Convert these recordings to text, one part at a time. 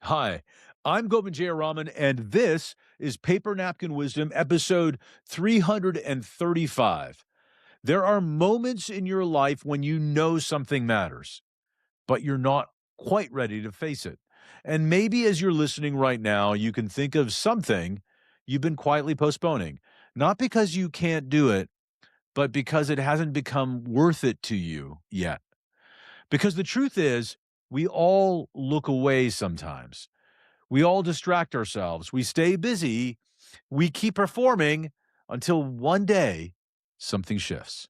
Hi, I'm Govindh Jayaraman, and this is Paper Napkin Wisdom, episode 335. There are moments in your life when you know something matters, but you're not quite ready to face it. And maybe as you're listening right now, you can think of something you've been quietly postponing, not because you can't do it, but because it hasn't become worth it to you yet. Because the truth is, we all look away sometimes. We all distract ourselves. We stay busy. We keep performing until one day something shifts.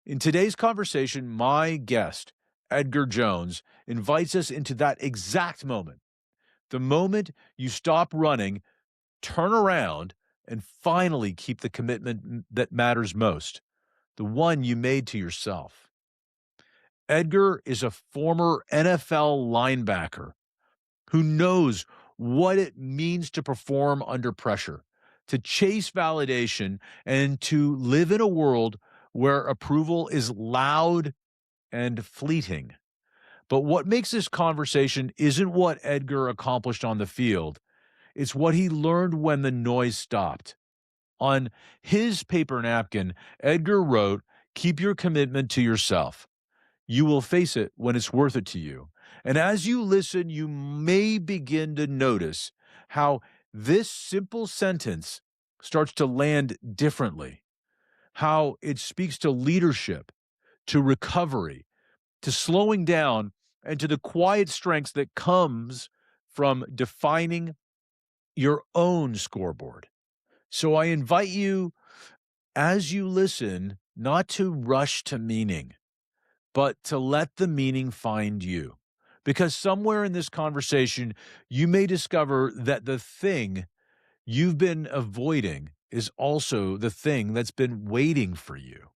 In today's conversation, my guest, Edgar Jones, invites us into that exact moment. The moment you stop running, turn around, and finally keep the commitment that matters most, the one you made to yourself. Edgar is a former NFL linebacker who knows what it means to perform under pressure, to chase validation, and to live in a world where approval is loud and fleeting. But what makes this conversation isn't what Edgar accomplished on the field, it's what he learned when the noise stopped. On his paper napkin, Edgar wrote, "Keep your commitment to yourself. You will face it when it's worth it to you." And as you listen, you may begin to notice how this simple sentence starts to land differently, how it speaks to leadership, to recovery, to slowing down, and to the quiet strengths that comes from defining your own scoreboard. So I invite you, as you listen, not to rush to meaning, but to let the meaning find you. Because somewhere in this conversation, you may discover that the thing you've been avoiding is also the thing that's been waiting for you.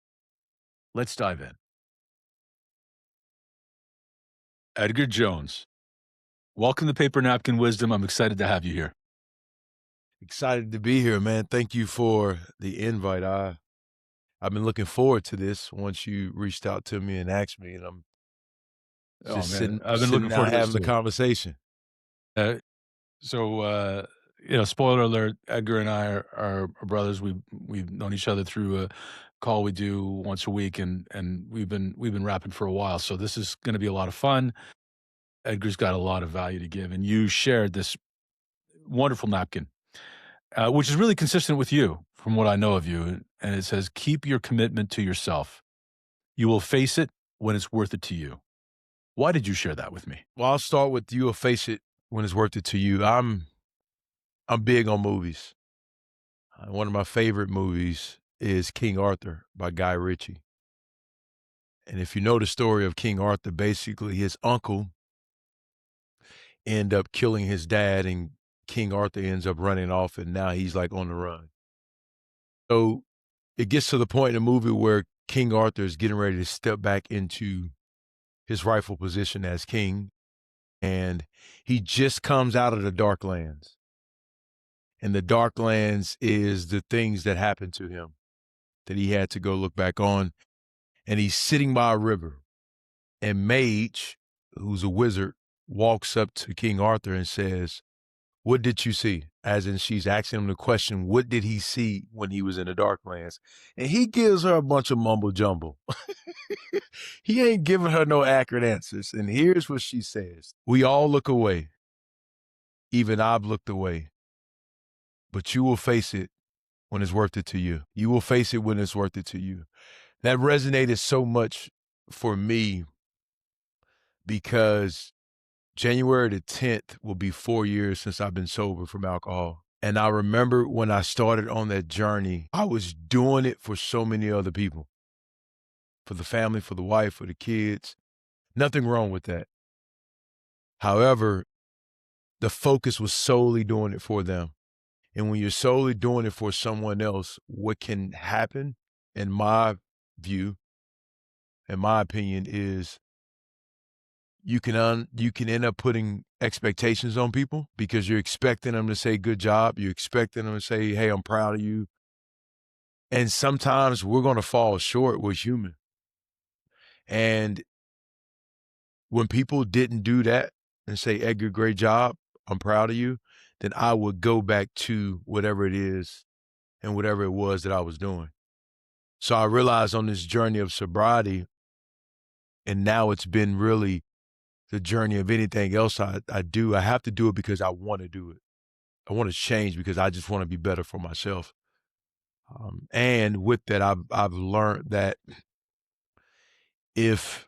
Let's dive in. Edgar Jones, welcome to Paper Napkin Wisdom. I'm excited to have you here. Excited to be here, man. Thank you for the invite. I've been looking forward to this once you reached out to me and asked me, and I'm Oh just man, sitting I've been sitting looking now forward to this having the too. conversation. Uh, spoiler alert: Edgar and I are brothers. We've known each other through a call we do once a week, and we've been rapping for a while. So this is going to be a lot of fun. Edgar's got a lot of value to give, and you shared this wonderful napkin, which is really consistent with you, from what I know of you. And it says, "Keep your commitment to yourself. You will face it when it's worth it to you." Why did you share that with me? Well, I'll start with you will face it when it's worth it to you. I'm big on movies. One of my favorite movies is King Arthur by Guy Ritchie. And if you know the story of King Arthur, basically his uncle end up killing his dad, and King Arthur ends up running off, and now he's like on the run. So it gets to the point in the movie where King Arthur is getting ready to step back into his rightful position as king, and he just comes out of the Darklands. And the Darklands is the things that happened to him that he had to go look back on. And he's sitting by a river, and Mage, who's a wizard, walks up to King Arthur and says, "What did you see?" As in, she's asking him the question, what did he see when he was in the Darklands? And he gives her a bunch of mumble jumble. He ain't giving her no accurate answers. And here's what she says: "We all look away. Even I've looked away. But you will face it when it's worth it to you. You will face it when it's worth it to you." That resonated so much for me because January the 10th will be 4 years since I've been sober from alcohol. And I remember when I started on that journey, I was doing it for so many other people, for the family, for the wife, for the kids. Nothing wrong with that. However, the focus was solely doing it for them. And when you're solely doing it for someone else, what can happen, in my view, in my opinion, is you can end up putting expectations on people because you're expecting them to say good job. You're expecting them to say, hey, I'm proud of you. And sometimes we're going to fall short. We're human. And when people didn't do that and say, Edgar, great job, I'm proud of you, then I would go back to whatever it is and whatever it was that I was doing. So I realized on this journey of sobriety, and now it's been really the journey of anything else I do, I have to do it because I want to do it. I want to change because I just want to be better for myself. And with that, I've learned that if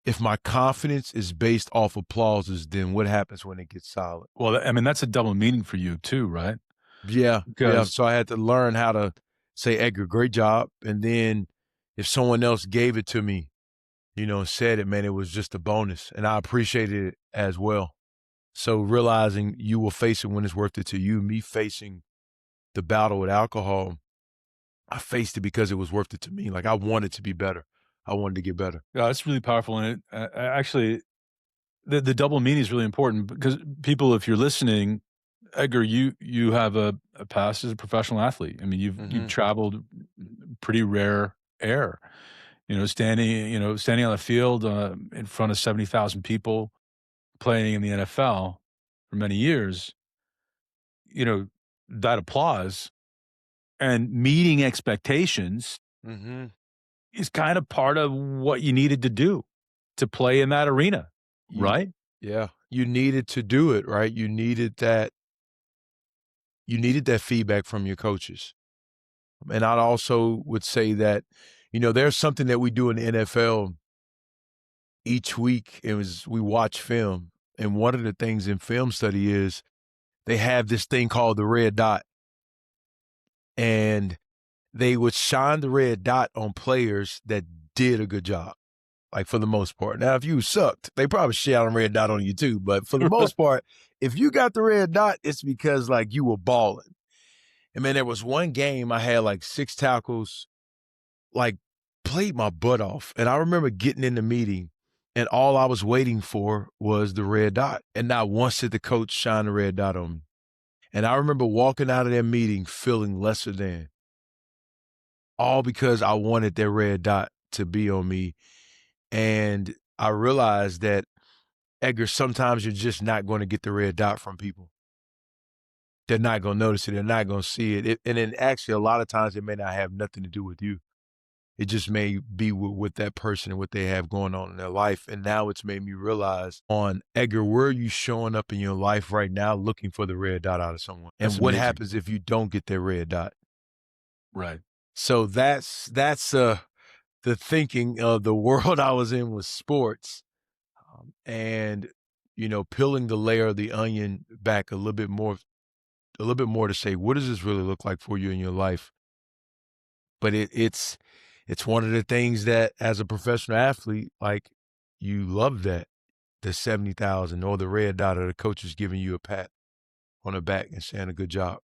if my confidence is based off applauses, then what happens when it gets solid? Well, I mean, that's a double meaning for you too, right? Yeah, yeah. Because So I had to learn how to say, Edgar, great job. And then if someone else gave it to me, and said it, man, it was just a bonus. And I appreciated it as well. So realizing you will face it when it's worth it to you, me facing the battle with alcohol, I faced it because it was worth it to me. Like I wanted to be better. I wanted to get better. yeah, it's really powerful, and actually, the double meaning is really important because people, if you're listening, Edgar, you have a past as a professional athlete. I mean, you've Hmm. traveled pretty rare air. Standing on the field in front of 70,000 people, playing in the NFL for many years. You know that applause and meeting expectations Hmm. is kind of part of what you needed to do to play in that arena, You, right? yeah, you needed to do it, right? You needed that feedback from your coaches. And I also would say that, there's something that we do in the NFL each week. We watch film. And one of the things in film study is they have this thing called the red dot. And they would shine the red dot on players that did a good job, like for the most part. Now, if you sucked, they probably shine a red dot on you too. But for the most part, if you got the red dot, it's because like you were balling. And man, there was one game I had like 6 tackles, like played my butt off. And I remember getting in the meeting and all I was waiting for was the red dot. And not once did the coach shine the red dot on me. And I remember walking out of that meeting feeling lesser than, all because I wanted that red dot to be on me. And I realized that, Edgar, sometimes you're just not going to get the red dot from people. They're not going to notice it. They're not going to see it. And then actually, a lot of times it may not have nothing to do with you. It just may be with that person and what they have going on in their life. And now it's made me realize on, Edgar, where are you showing up in your life right now looking for the red dot out of someone? And That's what amazing. happens if you don't get that red dot? Right. So that's the thinking of the world I was in with sports, and peeling the layer of the onion back a little bit more to say, what does this really look like for you in your life? But it's one of the things that as a professional athlete, like you love that the 70,000 or the red dot or the coach is giving you a pat on the back and saying a good job.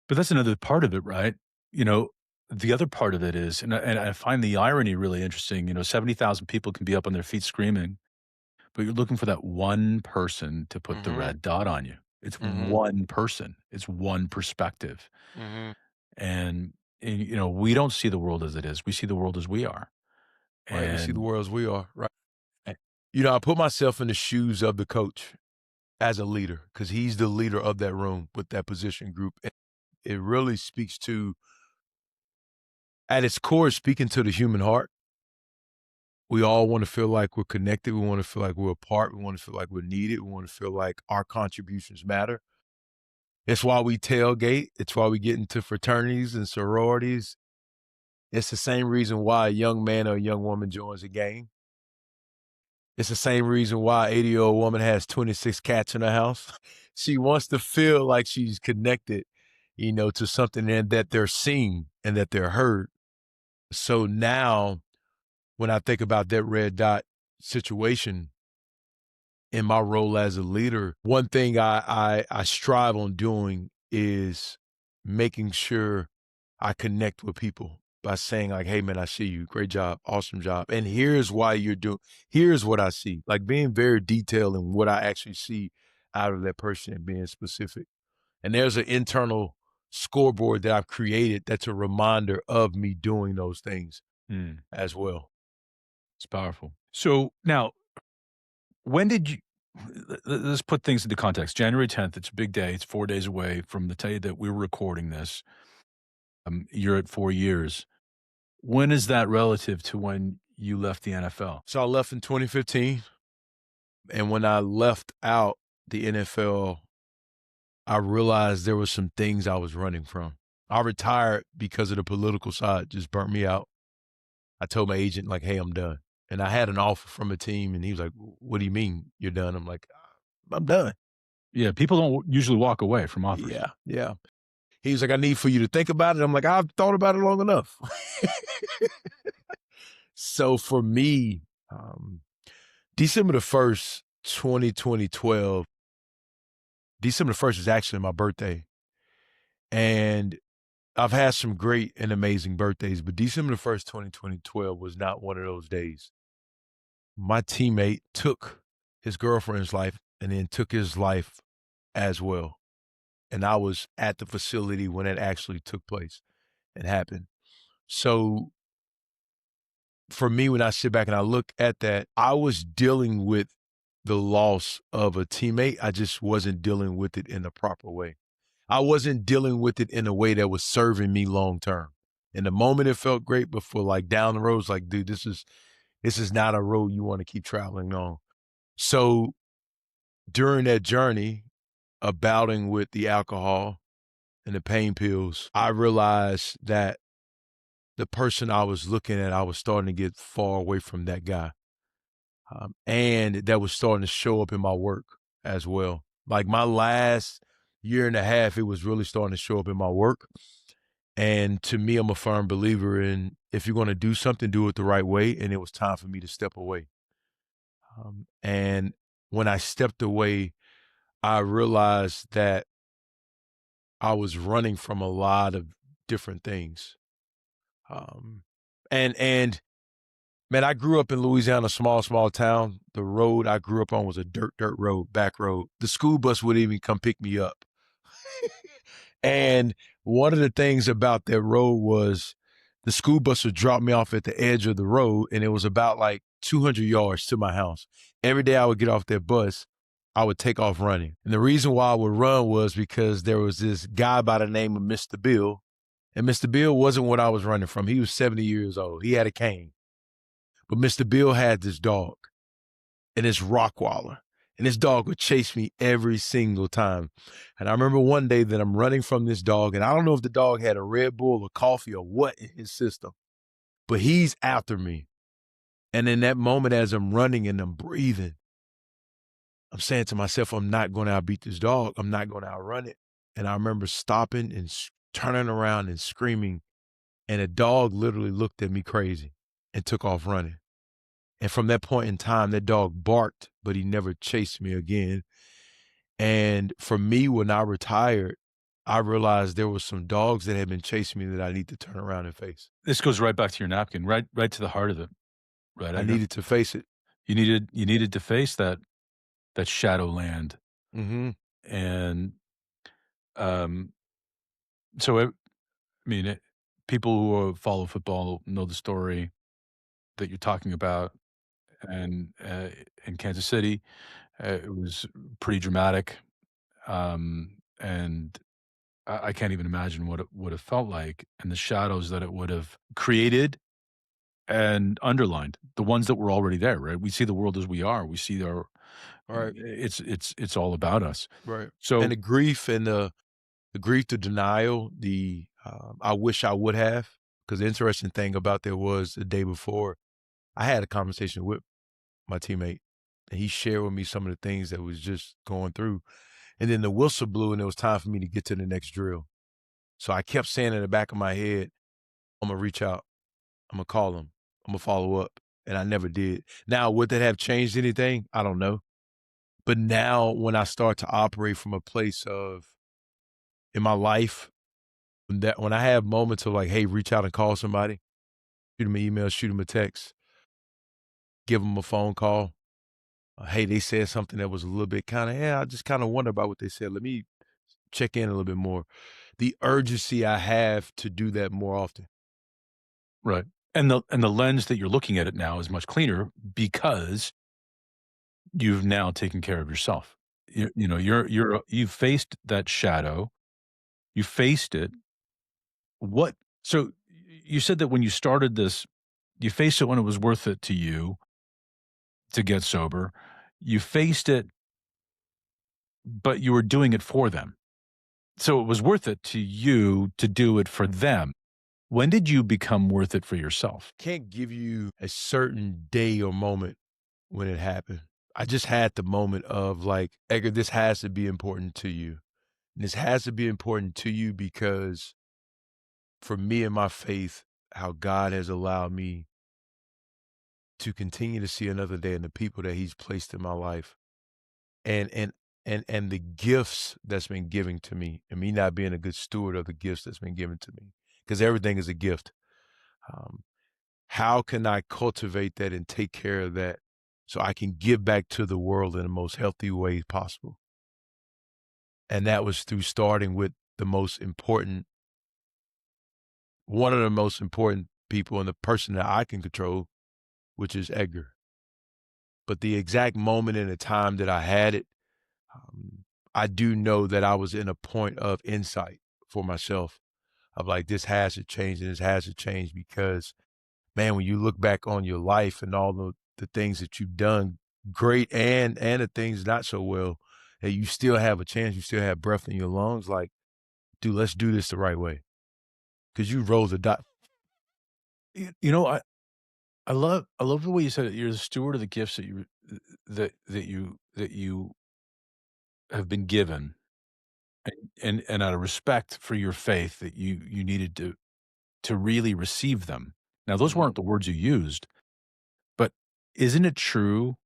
But that's another part of it, right? You know, the other part of it is, and I find the irony really interesting. 70,000 people can be up on their feet screaming, but you're looking for that one person to put the Mhm. red dot on you. It's Mhm. one person. It's one perspective. Mhm. And we don't see the world as it is. We see the world as we are. Right. We see the And world as we are. Right. I put myself in the shoes of the coach as a leader because he's the leader of that room with that position group. And it really speaks to, at its core, speaking to the human heart. We all want to feel like we're connected. We want to feel like we're a part. We want to feel like we're needed. We want to feel like our contributions matter. It's why we tailgate. It's why we get into fraternities and sororities. It's the same reason why a young man or a young woman joins a gang. It's the same reason why an 80-year-old woman has 26 cats in her house. She wants to feel like she's connected, to something, and that they're seen and that they're heard. So now when I think about that red dot situation in my role as a leader, one thing I strive on doing is making sure I connect with people by saying like, "Hey man, I see you. Great job. Awesome job. And here's why you're doing, here's what I see." Like being very detailed in what I actually see out of that person and being specific. And there's an internal scoreboard that I've created that's a reminder of me doing those things mm, as well. it's powerful. So now, when did you? Let's put things into context. January 10th, it's a big day. It's 4 days away from the day that we were recording this. You're at 4 years. When is that relative to when you left the NFL? So I left in 2015, and when I left out the NFL, I realized there were some things I was running from. I retired because of the political side, just burnt me out. I told my agent, like, "Hey, I'm done." And I had an offer from a team, and he was like, "What do you mean you're done?" I'm like, I'm done." Yeah, people don't usually walk away from offers. Yeah, yeah. He was like, "I need for you to think about it." I'm like, "I've thought about it long enough." So for me, December the 1st, 2012, December the 1st is actually my birthday. And I've had some great and amazing birthdays, but December the 1st, 2012 was not one of those days. My teammate took his girlfriend's life and then took his life as well. And I was at the facility when it actually took place and happened. So for me, when I sit back and I look at that, I was dealing with the loss of a teammate. I just wasn't dealing with it in the proper way. I wasn't dealing with it in a way that was serving me long term. In the moment, it felt great, but for like down the road, it's like, dude, this is not a road you want to keep traveling on. So during that journey of battling with the alcohol and the pain pills, I realized that the person I was looking at, I was starting to get far away from that guy. And that was starting to show up in my work as well. Like my last year and a half, it was really starting to show up in my work. And to me, I'm a firm believer in if you're going to do something, do it the right way. And it was time for me to step away. And when I stepped away, I realized that I was running from a lot of different things. And man, I grew up in Louisiana, small town. The road I grew up on was a dirt road, back road. The school bus wouldn't even come pick me up. And one of the things about that road was the school bus would drop me off at the edge of the road, and it was about like 200 yards to my house. Every day I would get off that bus, I would take off running. And the reason why I would run was because there was this guy by the name of Mr. Bill, and Mr. Bill wasn't what I was running from. He was 70 years old. He had a cane. But Mr. Bill had this dog, and it's Rockwaller. And this dog would chase me every single time. And I remember one day that I'm running from this dog, and I don't know if the dog had a Red Bull or coffee or what in his system, but he's after me. And in that moment, as I'm running and I'm breathing, I'm saying to myself, I'm not going to outbeat this dog. I'm not going to outrun it. And I remember stopping and turning around and screaming, and a dog literally looked at me crazy and took off running. And from that point in time, that dog barked, but he never chased me again. And for me, when I retired, I realized there were some dogs that had been chasing me that I need to turn around and face. This goes right back to your napkin, right to the heart of it, right, I Edgar? needed to face it. You needed to face that shadowland, Mm-hmm. and um, so I mean, people who follow football know the story that you're talking about, and in Kansas City, it was pretty dramatic, and I can't even imagine what it would have felt like and the shadows that it would have created and underlined, the ones that were already there, right? We see the world as we are. We see our All right. it's all about us. Right. And So the grief, the denial, I wish I would have. Because the interesting thing about that was the day before, I had a conversation with my teammate, and he shared with me some of the things that was just going through. And then the whistle blew, and it was time for me to get to the next drill. So I kept saying in the back of my head, I'm gonna reach out, I'm gonna call him, I'm gonna follow up, and I never did. Now, would that have changed anything? I don't know. But now, when I start to operate from a place of in my life, when I have moments of like, hey, reach out and call somebody, shoot them an email, shoot them a text, give them a phone call. Hey, they said something that was a little bit kind of, yeah, I just kind of wonder about what they said. Let me check in a little bit more. The urgency I have to do that more often. right, and the lens that you're looking at it now is much cleaner because you've now taken care of yourself. You've faced that shadow, you faced it. What so you said that when you started this, you faced it when it was worth it to you to get sober. You faced it, but you were doing it for them. So it was worth it to you to do it for them. When did you become worth it for yourself? Can't give you a certain day or moment when it happened. I just had the moment of like, Edgar, this has to be important to you. And this has to be important to you because for me and my faith, how God has allowed me to continue to see another day and the people that he's placed in my life and and the gifts that's been given to me and me not being a good steward of the gifts that's been given to me because everything is a gift. Um, how can I cultivate that and take care of that so I can give back to the world in the most healthy way possible? And that was through starting with the most important, one of the most important people and the person that I can control, which is Edgar. But the exact moment and the time that I had it, I do know that I was in a point of insight for myself of like, this has to change and this has to change because, man, when you look back on your life and all the things that you've done great and the things not so well, that you still have a chance, you still have breath in your lungs, like, dude, let's do this the right way. Cause you roll the dot. You know, I love the way you said it. You're the steward of the gifts that you have been given, and out of respect for your faith that you needed to really receive them. Now, those Mhm. weren't the words you used, but isn't it true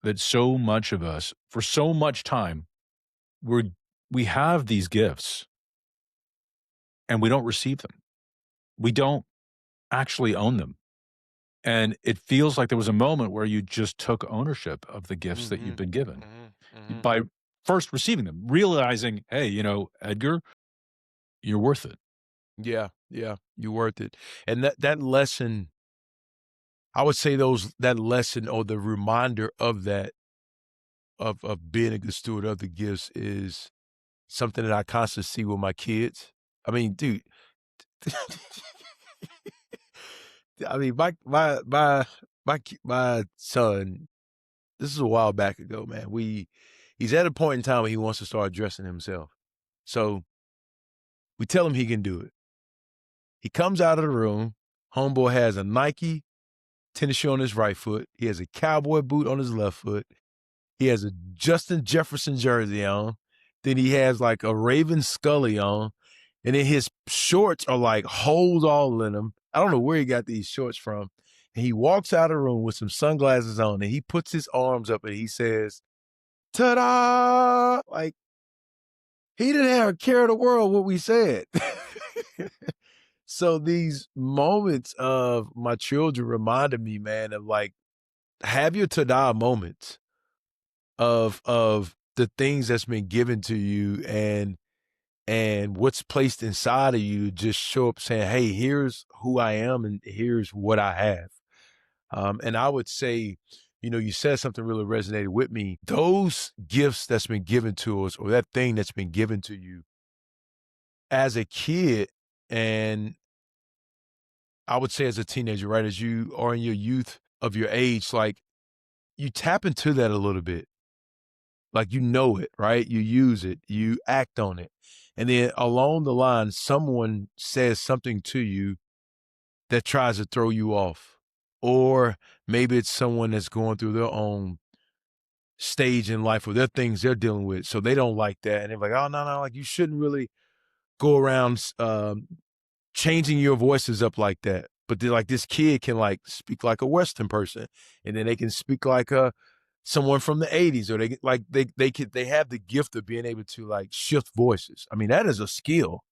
that so much of us, for so much time, we're we have these gifts and we don't receive them. We don't actually own them. And it feels like there was a moment where you just took ownership of the gifts that you've Mhm. been given Mhm. Mhm. by first receiving them, realizing, hey, Edgar, you're worth it. Yeah, yeah, you're worth it. And that lesson, I would say that lesson or the reminder of that of being a good steward of the gifts is something that I constantly see with my kids. I mean, dude, I mean, my son, this is a while back ago, man. He's at a point in time where he wants to start dressing himself. So we tell him he can do it. He comes out of the room. Homeboy has a Nike tennis shoe on his right foot. He has a cowboy boot on his left foot. He has a Justin Jefferson jersey on. Then he has like a Raven Scully on. And then his shorts are like holes all in them. I don't know where he got these shorts from. And he walks out of the room with some sunglasses on and he puts his arms up and he says, ta-da! Like he didn't have a care of the world what we said. So these moments of my children reminded me, man, of like, have your ta-da moments of the things that's been given to you and what's placed inside of you, just show up saying, hey, here's who I am and here's what I have. And I would say, you said something really resonated with me. Those gifts that's been given to us or that thing that's been given to you as a kid, and I would say as a teenager, right, as you are in your youth of your age, like you tap into that a little bit. Like you know it, right? You use it, you act on it. And then along the line, someone says something to you that tries to throw you off. Or maybe it's someone that's going through their own stage in life or their things they're dealing with. So they don't like that. And they're like, oh, no, no, like you shouldn't really go around changing your voices up like that. But they're like this kid can like speak like a Western person, and then they can speak like someone from the 80s, or they have the gift of being able to like shift voices. I mean, that is a skill.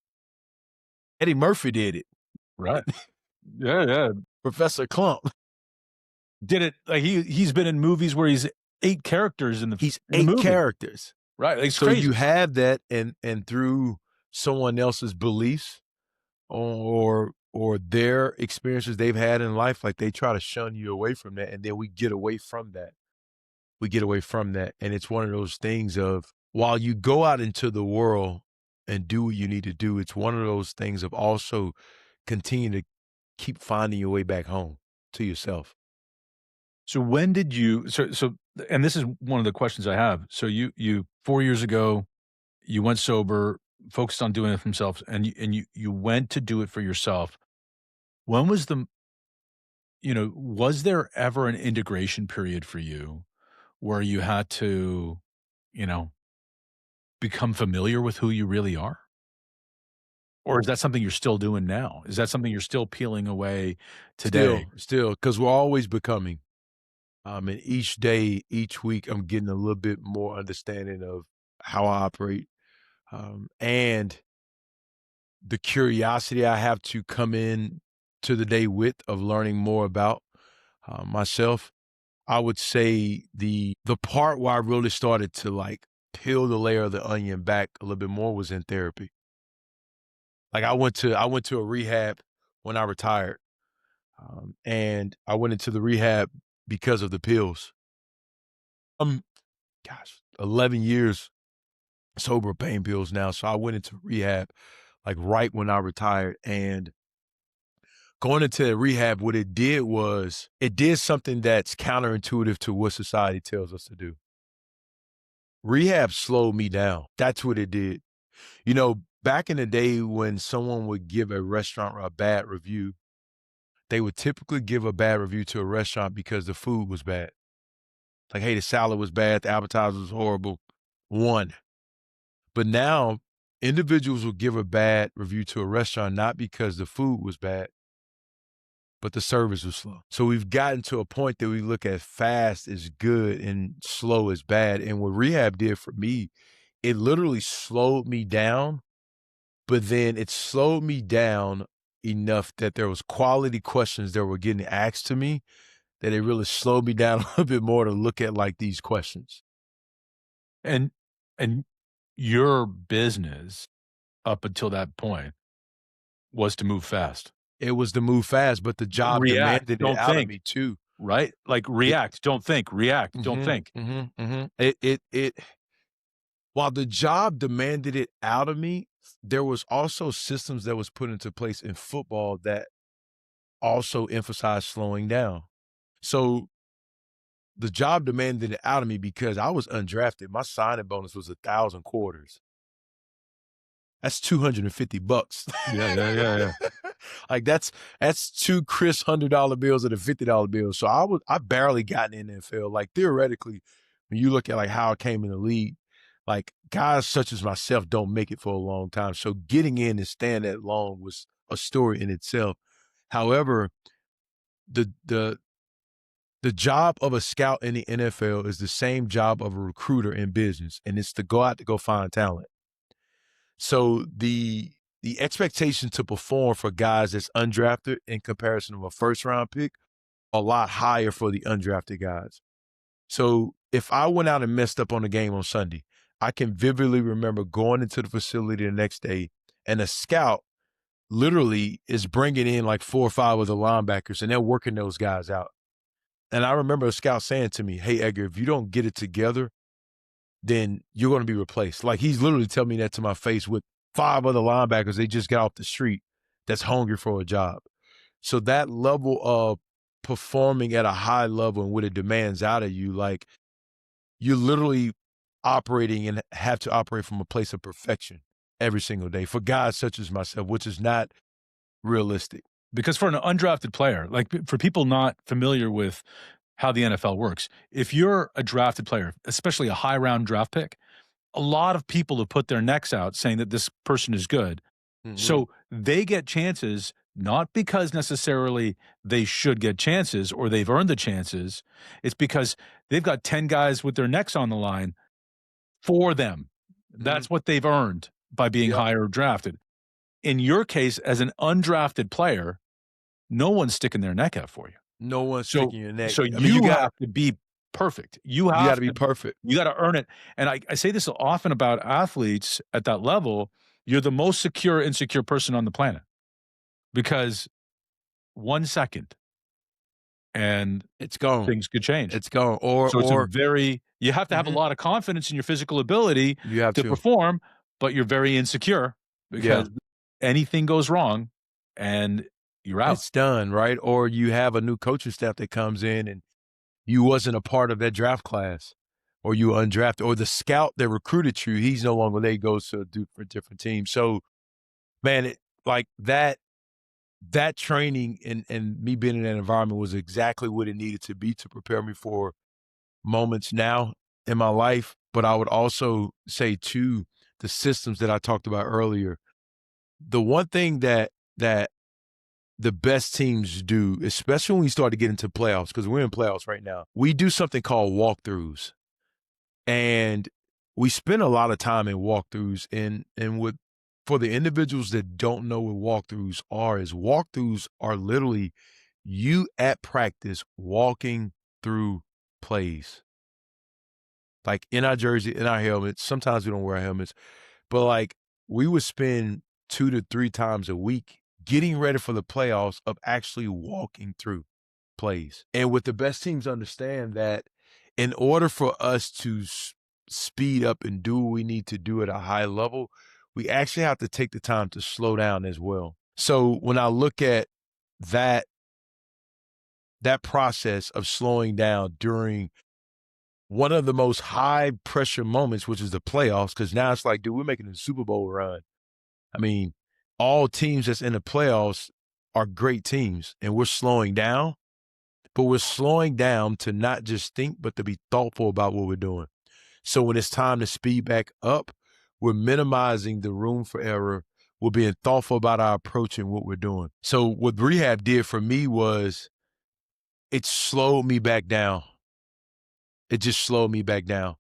Eddie Murphy did it. Right. Yeah, yeah. Professor Clump. Did it like he's been in movies where he's 8 characters in the He's in the 8 movie. characters. Right, it's So you crazy. have that and through someone else's beliefs or their experiences they've had in life, like they try to shun you away from that, and then we get away from that. we get away from that. And it's one of those things of while you go out into the world and do what you need to do, it's one of those things of also continue to keep finding your way back home to yourself. So when did you and this is one of the questions I have. So you 4 years ago, you went sober, focused on doing it for himself, and you went to do it for yourself. When was the was there ever an integration period for you where you had to, you know, become familiar with who you really are? Or is that something you're still doing now? Is that something you're still peeling away today? Still, because we're always becoming. And each day, each week, I'm getting a little bit more understanding of how I operate, and the curiosity I have to come in to the day with of learning more about myself. I would say the part where I really started to like peel the layer of the onion back a little bit more was in therapy. Like I went to a rehab when I retired, and I went into the rehab because of the pills. Um, gosh, 11 years sober pain pills now. So I went into rehab like right when I retired, and going into rehab, what it did was it did something that's counterintuitive to what society tells us to do. Rehab slowed me down. That's what it did. You know, back in the day when someone would give a restaurant a bad review, they would typically give a bad review to a restaurant because the food was bad. Like, hey, the salad was bad, the appetizer was horrible. One. But now individuals will give a bad review to a restaurant not because the food was bad, but the service was slow. So we've gotten to a point that we look at fast as good and slow as bad. And what rehab did for me, it literally slowed me down, but then it slowed me down enough that there was quality questions that were getting asked to me that it really slowed me down a little bit more to look at like these questions. And and your business up until that point was to move fast. It was to move fast, but the job React, demanded it don't out of think, me too. right? Like It react, don't think, react, don't mhm, think. mhm, mhm. It while the job demanded it out of me, there was also systems that was put into place in football that also emphasized slowing down. So the job demanded it out of me because I was undrafted. My signing bonus was 1,000 quarters. That's $250. Yeah, yeah, yeah, yeah. Like that's two crisp $100 bills and a $50 bill. So I barely got in the NFL. Like theoretically, when you look at like how I came in the league, like guys such as myself don't make it for a long time. So getting in and staying that long was a story in itself. However, the the the job of a scout in the NFL is the same job of a recruiter in business, and it's to go out to go find talent. So the expectation to perform for guys that's undrafted in comparison to a first round pick, a lot higher for the undrafted guys. So if I went out and messed up on the game on Sunday, I can vividly remember going into the facility the next day and a scout literally is bringing in like 4 or 5 of the linebackers and they're working those guys out. And I remember a scout saying to me, "Hey, Edgar, if you don't get it together, then you're going to be replaced." Like he's literally telling me that to my face with 5 other linebackers they just got off the street that's hungry for a job. So that level of performing at a high level and what it demands out of you, like you're literally operating and have to operate from a place of perfection every single day for guys such as myself, which is not realistic. Because for an undrafted player, like for people not familiar with how the NFL works, if you're a drafted player, especially a high round draft pick, a lot of people have put their necks out saying that this person is good. Mhm. So they get chances not because necessarily they should get chances or they've earned the chances. It's because they've got 10 guys with their necks on the line for them. Mhm. That's what they've earned by being Yep. higher drafted. In your case, as an undrafted player, no one's sticking their neck out for you. No one's So sticking your neck. so I mean, you have to be perfect. you got to be perfect. You gotta earn it. And I say this often about athletes at that level, you're the most secure, insecure person on the planet because 1 second and It's gone. things could change. It's gone. So it's a very you have to have a Mhm. lot of confidence in your physical ability You have to to. perform, but you're very insecure Yeah. because anything goes wrong and you're out. It's done, right? Or you have a new coaching staff that comes in and you wasn't a part of that draft class, or you were undrafted, or the scout that recruited you, he's no longer there, he goes to a different team. So, man, like that training and me being in that environment was exactly what it needed to be to prepare me for moments now in my life. But I would also say too, the systems that I talked about earlier, the one thing that the best teams do, especially when we start to get into playoffs, because we're in playoffs right now, we do something called walkthroughs. And we spend a lot of time in walkthroughs and with for the individuals that don't know what walkthroughs are, is walkthroughs are literally you at practice walking through plays. Like in our jersey, in our helmets. Sometimes we don't wear helmets, but like we would spend 2 to 3 times a week getting ready for the playoffs of actually walking through plays. And what the best teams understand that in order for us to speed up and do what we need to do at a high level, we actually have to take the time to slow down as well. So when I look at that that process of slowing down during one of the most high pressure moments, which is the playoffs, because now it's like, dude, we're making a Super Bowl run. I mean, all teams that's in the playoffs are great teams, and we're slowing down, but we're slowing down to not just think, but to be thoughtful about what we're doing. So when it's time to speed back up, we're minimizing the room for error. We're being thoughtful about our approach and what we're doing. So what rehab did for me was it slowed me back down. It just slowed me back down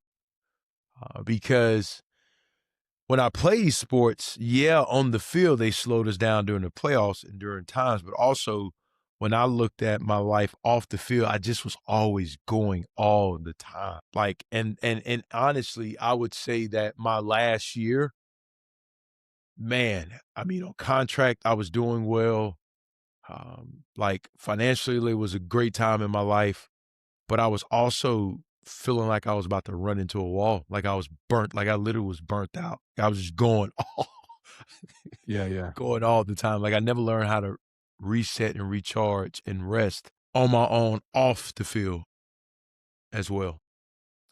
because when I played sports, yeah, on the field, they slowed us down during the playoffs and during times, but also when I looked at my life off the field, I just was always going all the time. Like, and honestly, I would say that my last year, man, I mean, on contract, I was doing well. Like financially, it was a great time in my life, but I was also feeling like I was about to run into a wall. Like I was burnt, like I literally was burnt out. I was just going all Yeah, yeah. going all the time. Like I never learned how to reset and recharge and rest on my own off the field as well.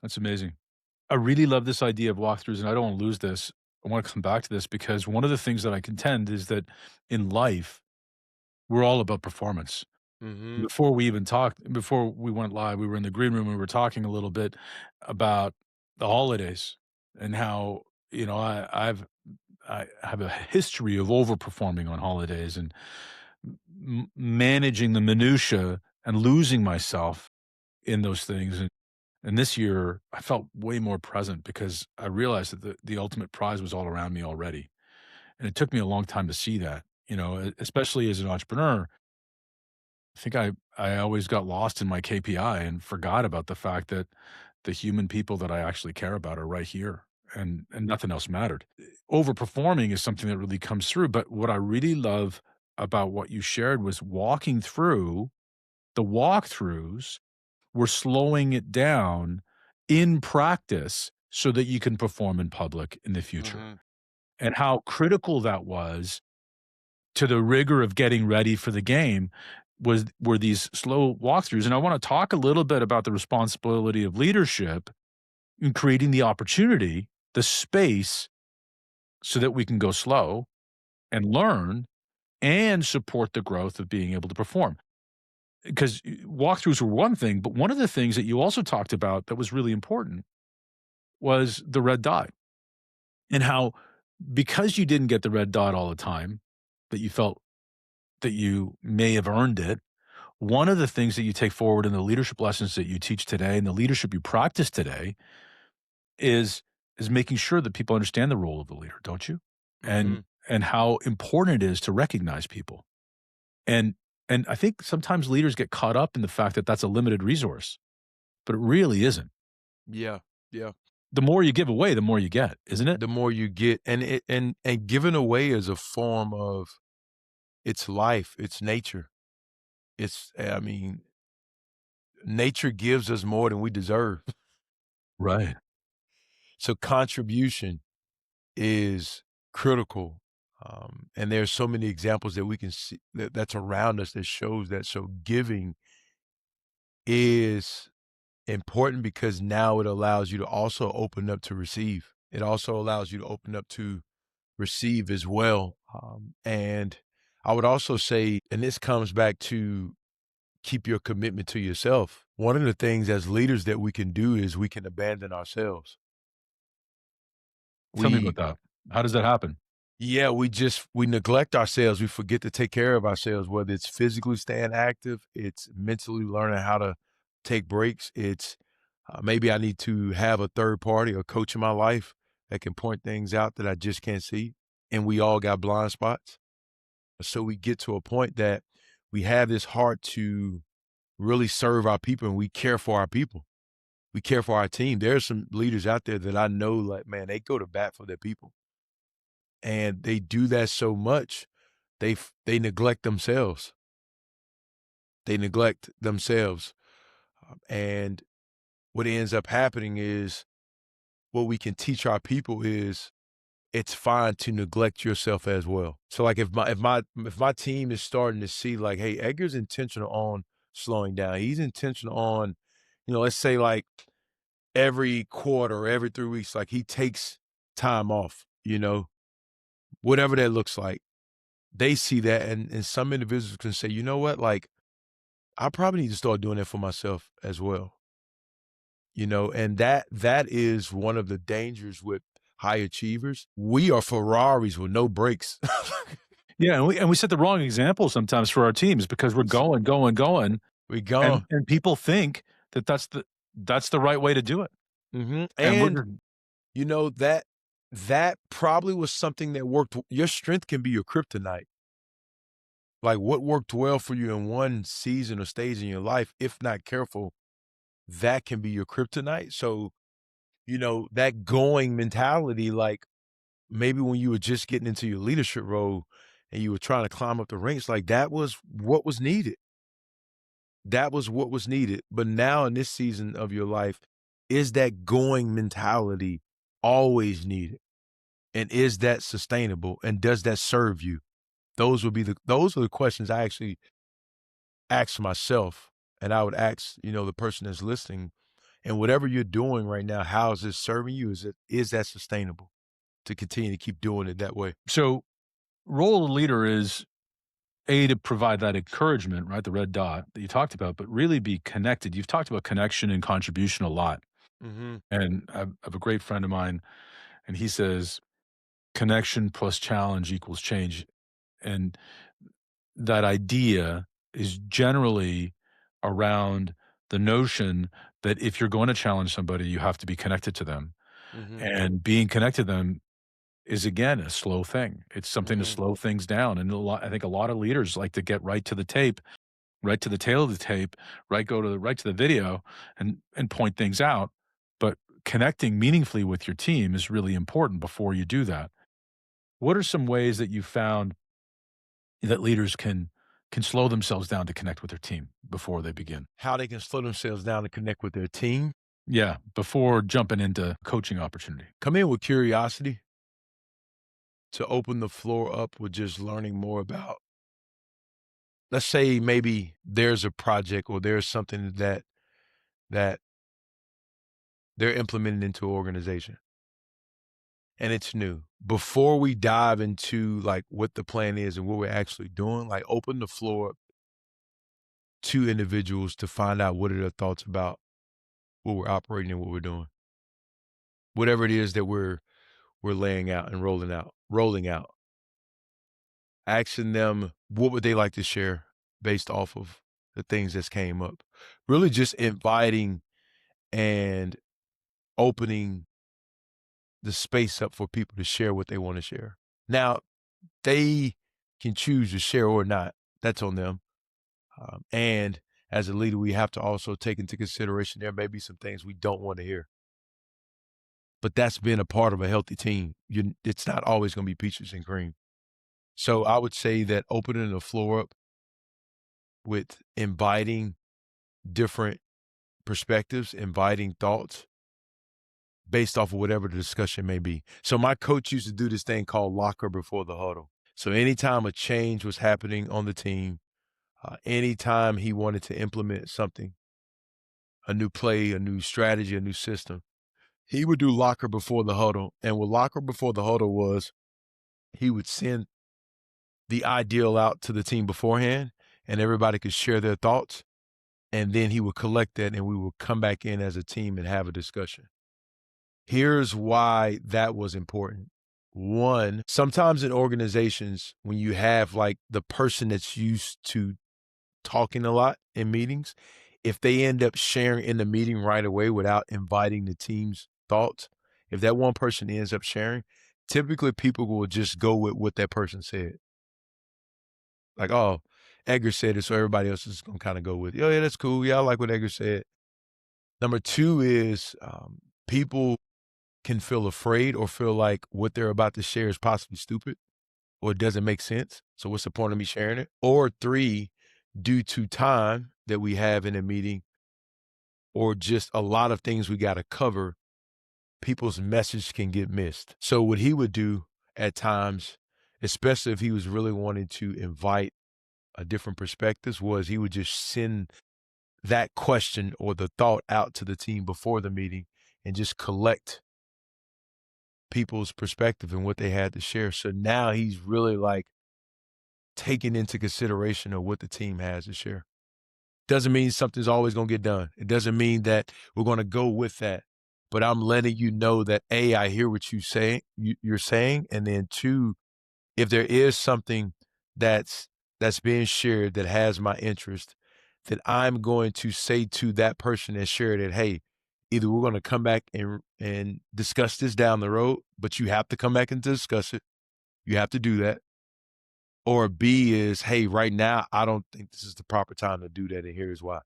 That's amazing. I really love this idea of walkthroughs, and I don't want to lose this. I want to come back to this because one of the things that I contend is that in life, we're all about performance. Mhm. Before we went live, we were in the green room, we were talking a little bit about the holidays and how, I have a history of overperforming on holidays and managing the minutia and losing myself in those things. And this year, I felt way more present because I realized that the ultimate prize was all around me already. And it took me a long time to see that, especially as an entrepreneur. I think I always got lost in my KPI and forgot about the fact that the human people that I actually care about are right here and nothing else mattered. Overperforming is something that really comes through, but what I really love about what you shared was walking through the walkthroughs, we're slowing it down in practice so that you can perform in public in the future, Mhm. and how critical that was to the rigor of getting ready for the game were these slow walkthroughs. And I want to talk a little bit about the responsibility of leadership in creating the opportunity, the space so that we can go slow and learn and support the growth of being able to perform. Because walkthroughs were one thing, but one of the things that you also talked about that was really important was the red dot and how because you didn't get the red dot all the time, that you felt that you may have earned it. One of the things that you take forward in the leadership lessons that you teach today and the leadership you practice today is is making sure that people understand the role of the leader, don't you? And Mhm. and how important it is to recognize people. And and I think sometimes leaders get caught up in the fact that that's a limited resource, but it really isn't. Yeah. Yeah. The more you give away, the more you get, isn't it? The more you get and giving away is a form of it's life, it's nature. It's I mean, nature gives us more than we deserve. Right. So contribution is critical. And there's so many examples that we can see that's around us that shows that. So giving is important because now it allows you to also open up to receive. It also allows you to open up to receive as well. And I would also say, and this comes back to keep your commitment to yourself. One of the things as leaders that we can do is we can abandon ourselves. Tell me about We that. How does that happen? Yeah, we neglect ourselves. We forget to take care of ourselves, whether it's physically staying active, it's mentally learning how to take breaks. It's maybe I need to have a third party or coach in my life that can point things out that I just can't see. And we all got blind spots. So we get to a point that we have this heart to really serve our people and we care for our people. We care for our team. There are some leaders out there that I know, like, man, they go to bat for their people. And they do that so much, they neglect themselves. They neglect themselves, and what ends up happening is what we can teach our people is it's fine to neglect yourself as well. So, like, if my team is starting to see, like, "Hey, Edgar's intentional on slowing down. He's intentional on," let's say, like, every quarter or every 3 weeks, like, he takes time off, whatever that looks like. They see that, and some individuals can say, "You know what? Like, I probably need to start doing that for myself as well." And that is one of the dangers with high achievers. We are Ferraris with no brakes. Yeah, and we set the wrong example sometimes for our teams because we're going, going, going, We and gone. and people think that that's the right way to do it, and we're And, just that probably was something that worked. Your strength can be your kryptonite. Like, what worked well for you in one season or stage in your life, if not careful, that can be your kryptonite. So, that going mentality, like, maybe when you were just getting into your leadership role and you were trying to climb up the ranks, like, that was what was needed. That was what was needed. But now in this season of your life, is that going mentality always needed? And is that sustainable? And does that serve you? Those are the questions I actually ask myself. And I would ask, the person that's listening, and whatever you're doing right now, how is this serving you? Is that sustainable to continue to keep doing it that way? so role of leader is A, to provide that encouragement, right? The red dot that you talked about, but really be connected. You've talked about connection and contribution a lot. Mhm. And I have a great friend of mine, and he says, connection plus challenge equals change. And that idea is generally around the notion that if you're going to challenge somebody, you have to be connected to them. Mhm. And being connected to them is, again, a slow thing. It's something to Mhm. slow things down. And I think a lot of leaders like to get right to the tape, right to the tail of the tape, right to the video and point things out. But connecting meaningfully with your team is really important before you do that. What are some ways that you found that leaders can slow themselves down to connect with their team before they begin? How they can slow themselves down to connect with their team. Yeah, before jumping into coaching opportunity. Come in with curiosity to open the floor up with just learning more about, let's say maybe there's a project or there's something that they're implementing into an organization and it's new. Before we dive into like what the plan is and what we're actually doing, like open the floor up to individuals to find out what are their thoughts about what we're operating and what we're doing. Whatever it is that we're laying out and rolling out. Asking them what would they like to share based off of the things that's came up. Really just inviting and opening the space up for people to share what they want to share. Now, they can choose to share or not. That's on them. And as a leader, we have to also take into consideration there may be some things we don't want to hear. But that's been a part of a healthy team. It's not always going to be peaches and cream. So I would say that opening the floor up with inviting different perspectives, inviting thoughts based off of whatever the discussion may be. So my coach used to do this thing called locker before the huddle. So anytime a change was happening on the team, anytime he wanted to implement something, a new play, a new strategy, a new system, he would do locker before the huddle. And what locker before the huddle was, he would send the ideal out to the team beforehand and everybody could share their thoughts. And then he would collect that and we would come back in as a team and have a discussion. Here's why that was important. One, sometimes in organizations, when you have like the person that's used to talking a lot in meetings, if they end up sharing in the meeting right away without inviting the team's thoughts, if that one person ends up sharing, typically people will just go with what that person said. Like, oh, Edgar said it, so everybody else is going to kind of go with, oh, yeah, that's cool. Yeah, I like what Edgar said. Number two is people can feel afraid or feel like what they're about to share is possibly stupid or it doesn't make sense. So what's the point of me sharing it? Or three, due to time that we have in a meeting or just a lot of things we got to cover, people's message can get missed. So what he would do at times, especially if he was really wanting to invite a different perspectives, was he would just send that question or the thought out to the team before the meeting and just collect people's perspective and what they had to share. So now he's really like taking into consideration of what the team has to share. Doesn't mean something's always going to get done. It doesn't mean that we're going to go with that. But I'm letting you know that A, I hear what you're saying, and then two, if there is something that's being shared that has my interest, that I'm going to say to that person that shared it, hey, either we're going to come back and discuss this down the road, but you have to come back and discuss it. You have to do that. Or B is, hey, right now, I don't think this is the proper time to do that, and here's why.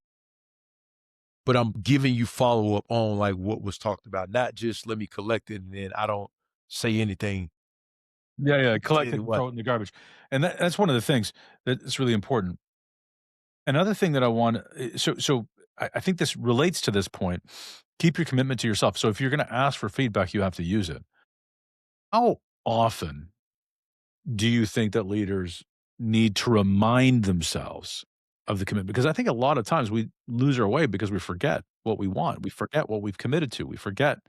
But I'm giving you follow-up on, like, what was talked about, not just let me collect it, and then I don't say anything. Yeah, yeah, collect it and What? throw it in the garbage. And that's one of the things that's really important. Another thing that I want I think this relates to this point. Keep your commitment to yourself. So if you're gonna ask for feedback, you have to use it. How often do you think that leaders need to remind themselves of the commitment? Because I think a lot of times we lose our way because we forget what we want. We forget what we've committed to. We forget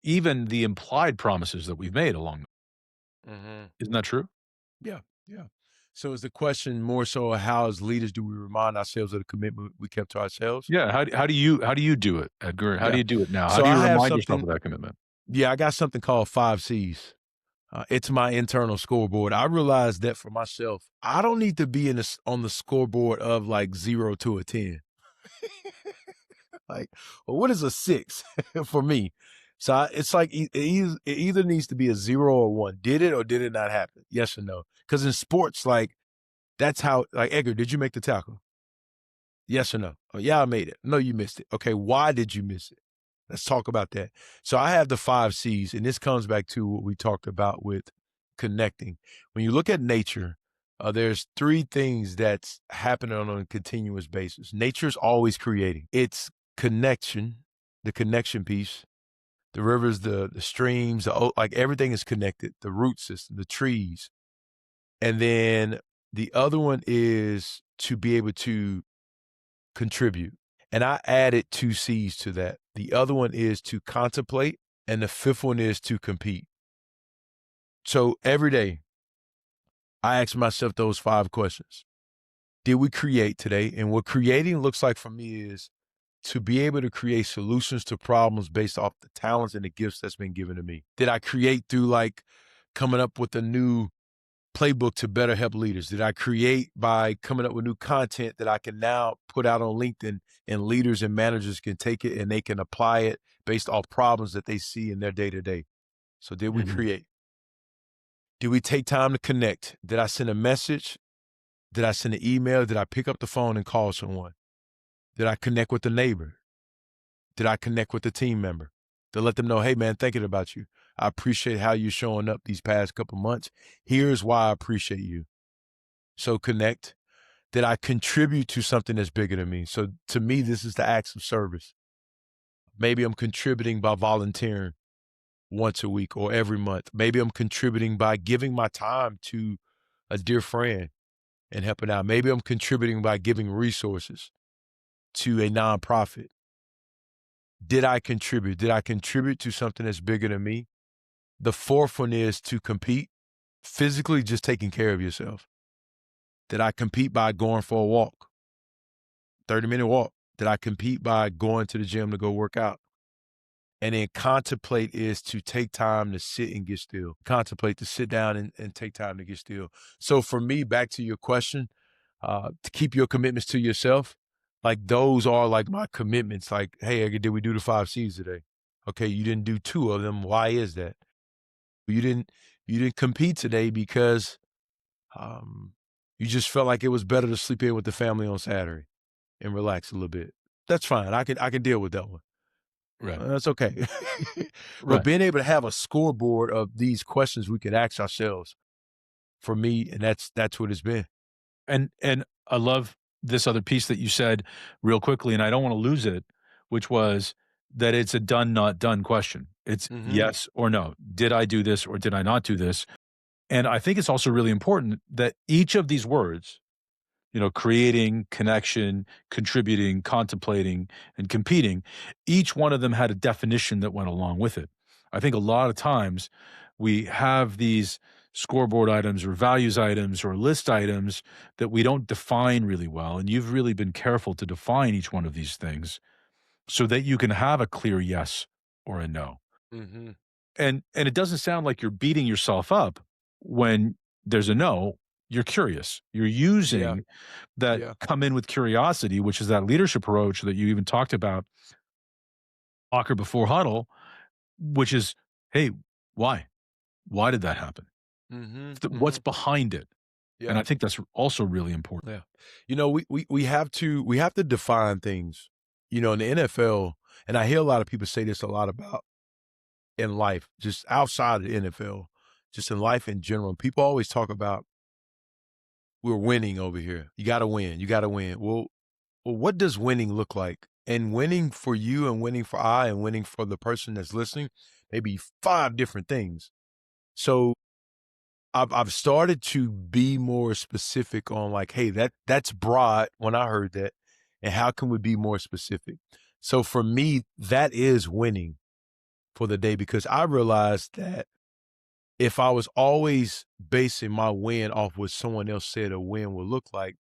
even the implied promises that we've made along. Mhm. Isn't that true? Yeah, yeah. So is the question more so how as leaders do we remind ourselves of the commitment we kept to ourselves? Yeah. How do you do it, Edgar? How do Yeah. you do it now? How So do you I have remind yourself something of that commitment? yeah, I got something called 5 C's. It's my internal scoreboard. I realized that for myself, I don't need to be on the scoreboard of like 0 to a 10. Like, well, what is a 6 for me? So it's like it either needs to be a 0 or 1. Did it or did it not happen? Yes or no? Because in sports, like that's how. Like Edgar, did you make the tackle? Yes or no? Oh, yeah, I made it. No, you missed it. Okay, why did you miss it? Let's talk about that. So I have the 5 C's, and this comes back to what we talked about with connecting. When you look at nature, there's 3 things that's happening on a continuous basis. Nature's always creating. It's connection, the connection piece, the rivers, the streams, like everything is connected, the root system, the trees. And then the other one is to be able to contribute. And I added 2 C's to that. The other one is to contemplate, and the fifth one is to compete. So every day, I ask myself those 5 questions. Did we create today? And what creating looks like for me is to be able to create solutions to problems based off the talents and the gifts that's been given to me. Did I create through like coming up with a new playbook to better help leaders? Did I create by coming up with new content that I can now put out on LinkedIn and leaders and managers can take it and they can apply it based off problems that they see in their day to day? So did we Mhm. create? Did we take time to connect? Did I send a message? Did I send an email? Did I pick up the phone and call someone? Did I connect with the neighbor? Did I connect with the team member to let them know, hey man, thinking about you. I appreciate how you're showing up these past couple months. Here's why I appreciate you. So connect. Did I contribute to something that's bigger than me? So to me, this is the acts of service. Maybe I'm contributing by volunteering once a week or every month. Maybe I'm contributing by giving my time to a dear friend and helping out. Maybe I'm contributing by giving resources to a nonprofit. Did I contribute? Did I contribute to something that's bigger than me? The fourth one is to compete physically, just taking care of yourself. Did I compete by going for a walk, 30-minute walk? Did I compete by going to the gym to go work out? And then contemplate is to take time to sit and get still. Contemplate to sit down and take time to get still. So for me, back to your question, to keep your commitments to yourself, like those are like my commitments. Like, hey, Edgar, did we do the 5 C's today? Okay, you didn't do 2 of them. Why is that? You didn't you didn't compete today because um, you just felt like it was better to sleep in with the family on Saturday and relax a little bit. That's fine. I can deal with that one. Right. That's okay. But Right. being able to have a scoreboard of these questions we could ask ourselves for me, and that's what it's been. And I love this other piece that you said real quickly, and I don't want to lose it, which was that it's a done, not done question. It's Mhm. yes or no. Did I do this or did I not do this? And I think it's also really important that each of these words, creating, connection, contributing, contemplating, and competing, each one of them had a definition that went along with it. I think a lot of times we have these scoreboard items or values items or list items that we don't define really well. And you've really been careful to define each one of these things so that you can have a clear yes or a no. Mhm. And it doesn't sound like you're beating yourself up when there's a no. You're curious. You're Yeah. using that Yeah. come in with curiosity, which is that leadership approach that you even talked about, Walker before huddle, which is, hey, why? Why did that happen? Mhm. What's Mhm. behind it? And Yeah. I think that's also really important. Yeah. We have to define things. In the NFL, and I hear a lot of people say this a lot about in life, just outside of the NFL, just in life in general. People always talk about we're winning over here. You got to win. You got to win. Well, what does winning look like? And winning for you and winning for I and winning for the person that's listening, maybe 5 different things. So I've started to be more specific on like, hey, that's broad when I heard that. And how can we be more specific? So for me, that is winning for the day because I realized that if I was always basing my win off what someone else said a win would look like,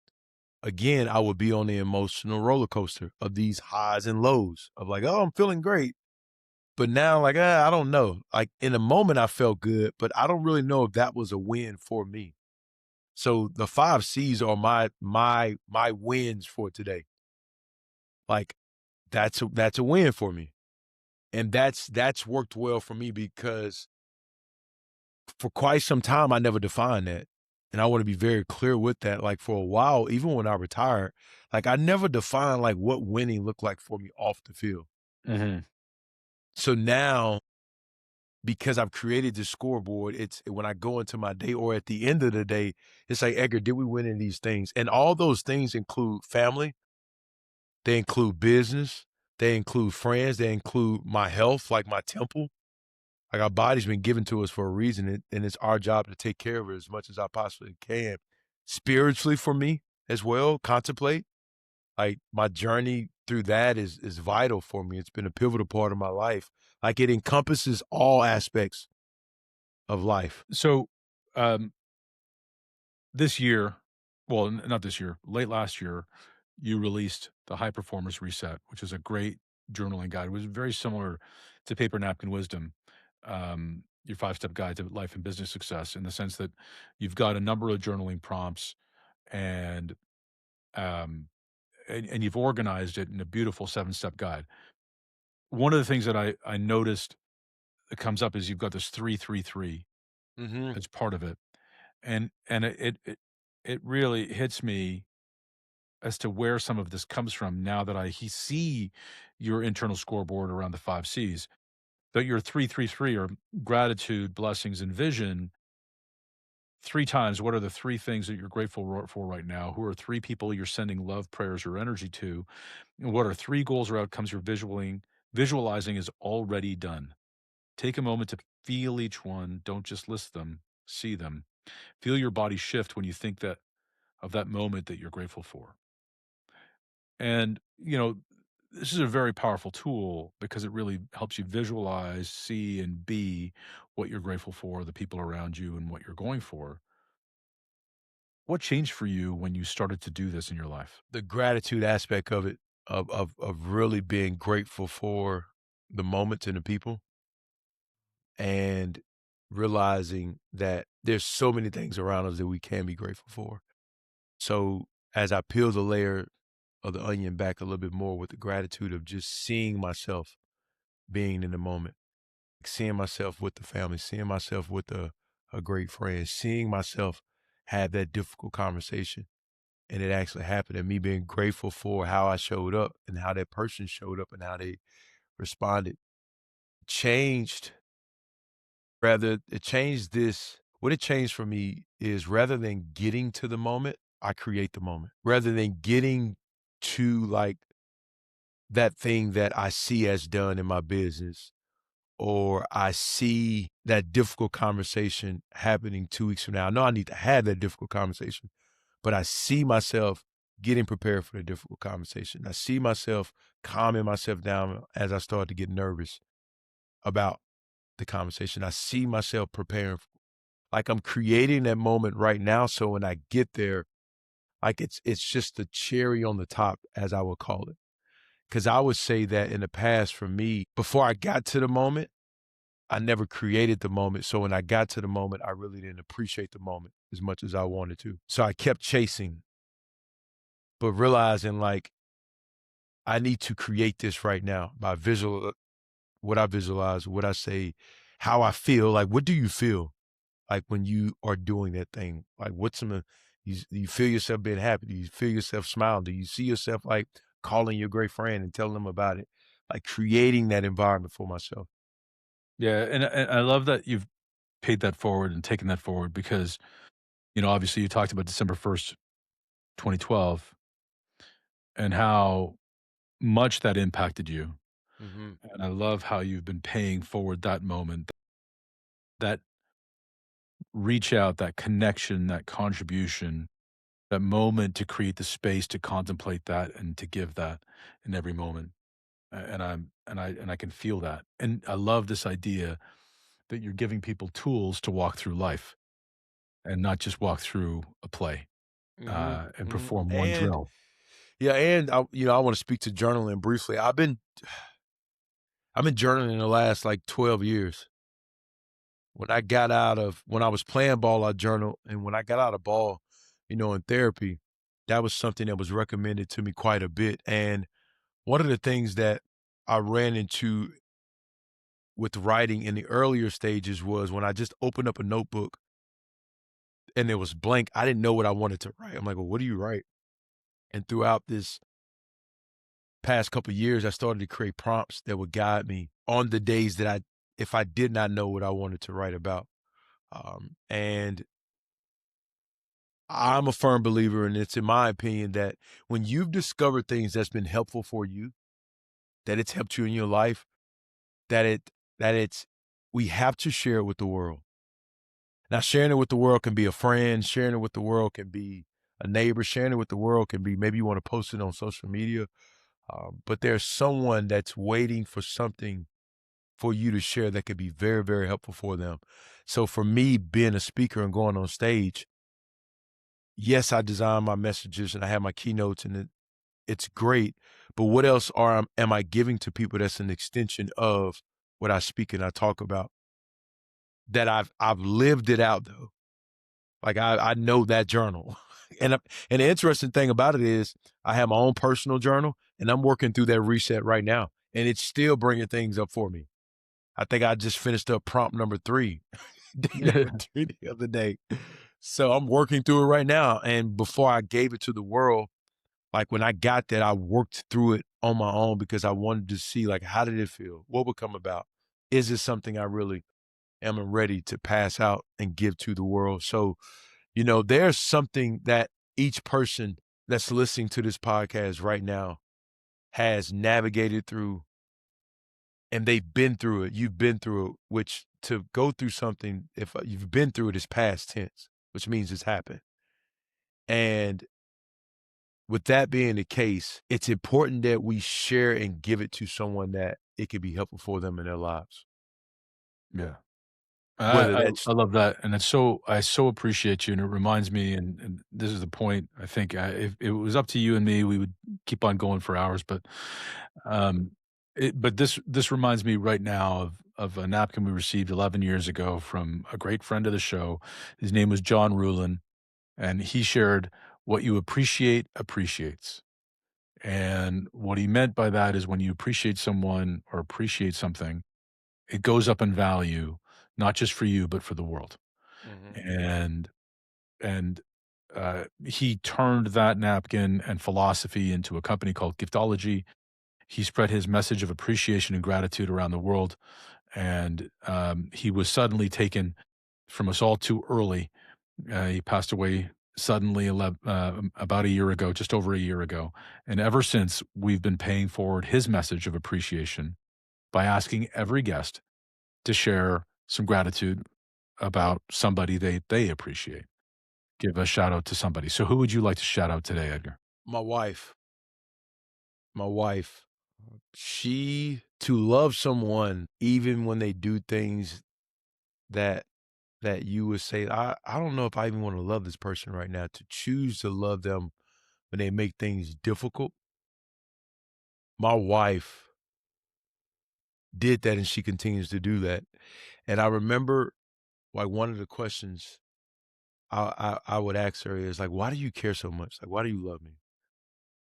again, I would be on the emotional roller coaster of these highs and lows of like, oh, I'm feeling great. But now, like, I don't know. Like in the moment, I felt good, but I don't really know if that was a win for me. So the 5 C's are my wins for today. Like that's a win for me, and that's worked well for me because for quite some time I never defined that, and I want to be very clear with that. Like for a while, even when I retired, like I never defined like what winning looked like for me off the field. Mhm. So now, because I've created this scoreboard, it's when I go into my day or at the end of the day, it's like, Edgar, did we win in these things? And all those things include family, they include business, they include friends, they include my health, like my temple. Like our body's been given to us for a reason, and it's our job to take care of it as much as I possibly can. Spiritually for me as well, contemplate. Like my journey through that is vital for me. It's been a pivotal part of my life. Like it encompasses all aspects of life. So, um, this year, well, not this year, late last year, you released the High Performance Reset, which is a great journaling guide. It was very similar to Paper Napkin Wisdom, your 5-step guide to life and business success, in the sense that you've got a number of journaling prompts and um, and you've organized it in a beautiful 7-step guide. One of the things that I noticed that comes up is you've got this 3-3-3 Mhm. as part of it, and it really hits me as to where some of this comes from now that see your internal scoreboard around the 5 C's. That your 3-3-3 are gratitude, blessings, and vision 3 times, what are the 3 things that you're grateful for right now? Who are 3 people you're sending love, prayers, or energy to? And what are 3 goals or outcomes you're visualizing is already done? Take a moment to feel each one. Don't just list them, see them. Feel your body shift when you think that of that moment that you're grateful for. And, this is a very powerful tool because it really helps you visualize, see, and be what you're grateful for, the people around you, and what you're going for. What changed for you when you started to do this in your life? The gratitude aspect of it, of really being grateful for the moments and the people, and realizing that there's so many things around us that we can be grateful for. So as I peel the layer of the onion back a little bit more with the gratitude of just seeing myself being in the moment, seeing myself with the family, seeing myself with a great friend, seeing myself have that difficult conversation and it actually happened, and me being grateful for how I showed up and how that person showed up and how they responded changed rather it changed this what it changed for me is rather than getting to the moment, I create the moment. Rather than getting to like that thing that I see as done in my business, or I see that difficult conversation happening 2 weeks from now. I know I need to have that difficult conversation, but I see myself getting prepared for the difficult conversation. I see myself calming myself down as I start to get nervous about the conversation. I see myself preparing, like I'm creating that moment right now. So when I get there, like it's just the cherry on the top, as I would call it. Because I would say that in the past for me, before I got to the moment, I never created the moment. So when I got to the moment, I really didn't appreciate the moment as much as I wanted to. So I kept chasing, but realizing like I need to create this right now by what I visualize, what I say, how I feel. Like, what do you feel like when you are doing that thing? Like, what's some of you feel yourself being happy? Do you feel yourself smiling? Do you see yourself like calling your great friend and telling them about it? Like creating that environment for myself. Yeah, and I love that you've paid that forward and taken that forward because, obviously you talked about December 1st, 2012 and how much that impacted you. Hmm. And I love how you've been paying forward that moment, that reach out, that connection, that contribution, that moment to create the space to contemplate that and to give that in every moment. And I can feel that. And I love this idea that you're giving people tools to walk through life and not just walk through a play, Hmm. and Hmm. perform one And drill. yeah, and I want to speak to journaling briefly. I've been journaling the last like 12 years. When I was playing ball, I journal, and when I got out of ball, in therapy, that was something that was recommended to me quite a bit. And one of the things that I ran into with writing in the earlier stages was when I just opened up a notebook and it was blank. I didn't know what I wanted to write. I'm like, well, what do you write? And throughout this past couple of years, I started to create prompts that would guide me on the days that if I did not know what I wanted to write about. And I'm a firm believer, and it's in my opinion that when you've discovered things that's been helpful for you, that it's helped you in your life, that it that it's we have to share it with the world. Now, sharing it with the world can be a friend, sharing it with the world can be a neighbor, sharing it with the world can be maybe you want to post it on social media, but there's someone that's waiting for something for you to share that could be very, very helpful for them. So for me, being a speaker and going on stage, yes, I design my messages and I have my keynotes and it's great. But what else am I giving to people that's an extension of what I speak and I talk about? That I've lived it out though. Like I know that journal. And the interesting thing about it is I have my own personal journal and I'm working through that reset right now. And it's still bringing things up for me. I think I just finished up prompt number 3, day number 3 the other day. So I'm working through it right now. And before I gave it to the world, like when I got that, I worked through it on my own because I wanted to see like how did it feel? What would come about? Is this something I really am ready to pass out and give to the world. So, there's something that each person that's listening to this podcast right now has navigated through, and they've been through it. You've been through it, which to go through something, if you've been through it, is past tense, which means it's happened. And with that being the case, it's important that we share and give it to someone that it could be helpful for them in their lives. Yeah. Whether I that's I love that, and I so appreciate you, and it reminds me, and this is the point, I think, if it was up to you and me, we would keep on going for hours, um, but this reminds me right now of a napkin we received 11 years ago from a great friend of the show. His name was John Rulin, and he shared, "What you appreciate appreciates." And what he meant by that is when you appreciate someone or appreciate something, it goes up in value, not just for you, but for the world. Mhm. And and he turned that napkin and philosophy into a company called Giftology. He spread his message of appreciation and gratitude around the world, and he was suddenly taken from us all too early. He passed away suddenly about a year ago, just over a year ago, and ever since, we've been paying forward his message of appreciation by asking every guest to share some gratitude about somebody they appreciate. Give a shout out to somebody. So who would you like to shout out today, Edgar? my wife. My wife, she to love someone even when they do things that you would say, I don't know if I even wanna love this person right now, to choose to love them when they make things difficult. My wife did that, and she continues to do that. And I remember, like, one of the questions I would ask her is, like, "Why do you care so much? Like, why do you love me?"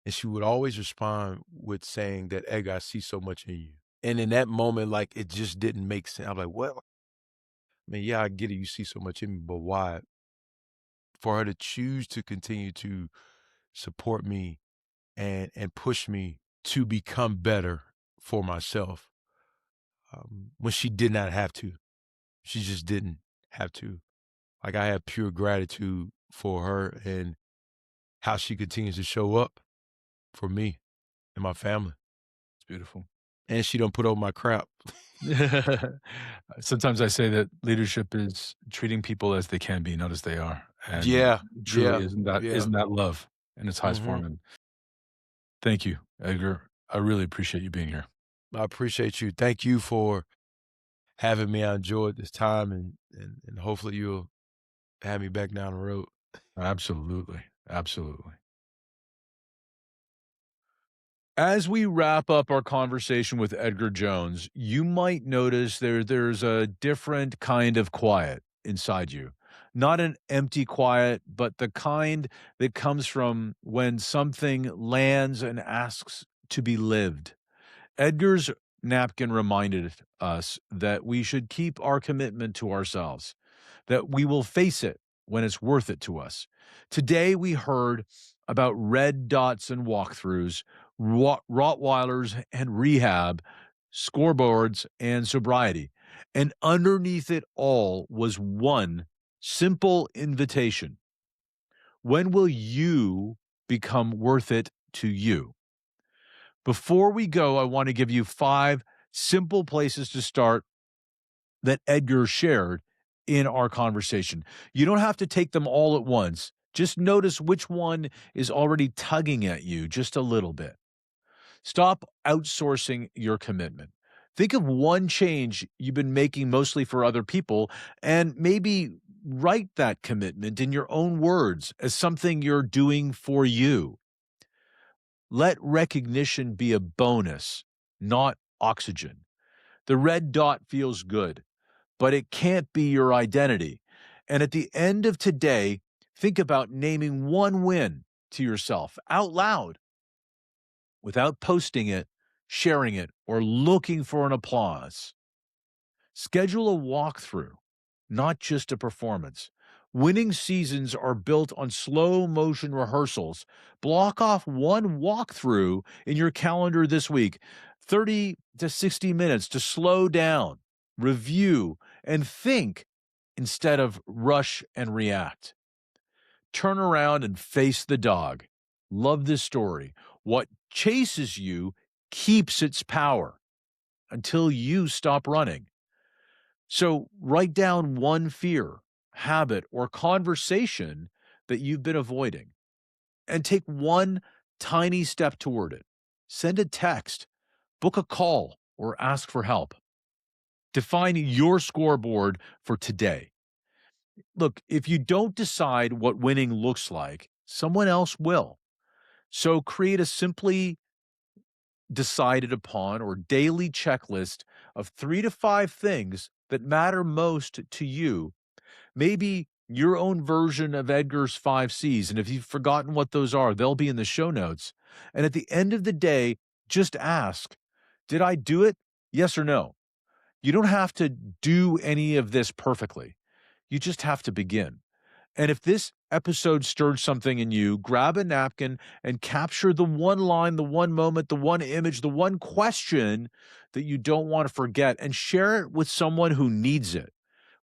And she would always respond with saying that, "Edgar, I see so much in you." And in that moment, like, it just didn't make sense. I'm like, "What?" I mean, yeah, I get it, you see so much in me, but why? For her to choose to continue to support me and push me to become better for myself, when she did not have to. She just didn't have to. Like, I have pure gratitude for her and how she continues to show up for me and my family, It's beautiful. and she don't put up my crap. Sometimes I say that leadership is treating people as they can be, not as they are. And Yeah, truly, yeah, isn't that yeah. isn't that love in its highest Mhm. form? And thank you, Edgar. I really appreciate you being here. I appreciate you. Thank you for having me. I enjoyed this time, and hopefully you'll have me back down the road. Absolutely. Absolutely. As we wrap up our conversation with Edgar Jones, you might notice there's a different kind of quiet inside you. Not an empty quiet, but the kind that comes from when something lands and asks to be lived. Edgar's napkin reminded us that we should keep our commitment to ourselves, that we will face it when it's worth it to us. Today, we heard about red dots and walkthroughs, Rottweilers and rehab, scoreboards and sobriety. And underneath it all was one simple invitation. When will you become worth it to you? Before we go, I want to give you 5 simple places to start that Edgar shared in our conversation. You don't have to take them all at once. Just notice which one is already tugging at you just a little bit. Stop outsourcing your commitment. Think of one change you've been making mostly for other people and maybe write that commitment in your own words as something you're doing for you. Let recognition be a bonus, not oxygen. The red dot feels good, but it can't be your identity. And at the end of today, think about naming one win to yourself out loud without posting it, sharing it, or looking for an applause. Schedule a walkthrough, not just a performance. Winning seasons are built on slow motion rehearsals. Block off one walkthrough in your calendar this week, 30 to 60 minutes to slow down. review, and think instead of rush and react. Turn around and face the dog. Love this story. What chases you keeps its power until you stop running. So write down one fear, habit, or conversation that you've been avoiding and take one tiny step toward it. Send a text, book a call, or ask for help. Define your scoreboard for today. Look, if you don't decide what winning looks like, someone else will. So create a simply decided upon or daily checklist of 3 to 5 things that matter most to you. Maybe your own version of Edgar's 5 C's. And if you've forgotten what those are, they'll be in the show notes. And at the end of the day, just ask, did I do it? Yes or no? You don't have to do any of this perfectly. You just have to begin. And if this episode stirred something in you, grab a napkin and capture the one line, the one moment, the one image, the one question that you don't want to forget and share it with someone who needs it.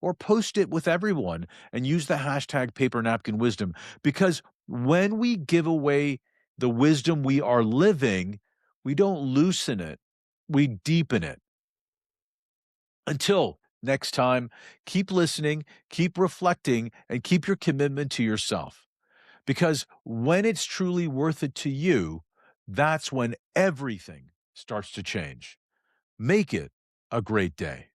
Or post it with everyone and use the hashtag Paper Napkin Wisdom. Because when we give away the wisdom we are living, we don't loosen it, we deepen it. Until next time, keep listening, keep reflecting, and keep your commitment to yourself. Because when it's truly worth it to you, that's when everything starts to change. Make it a great day.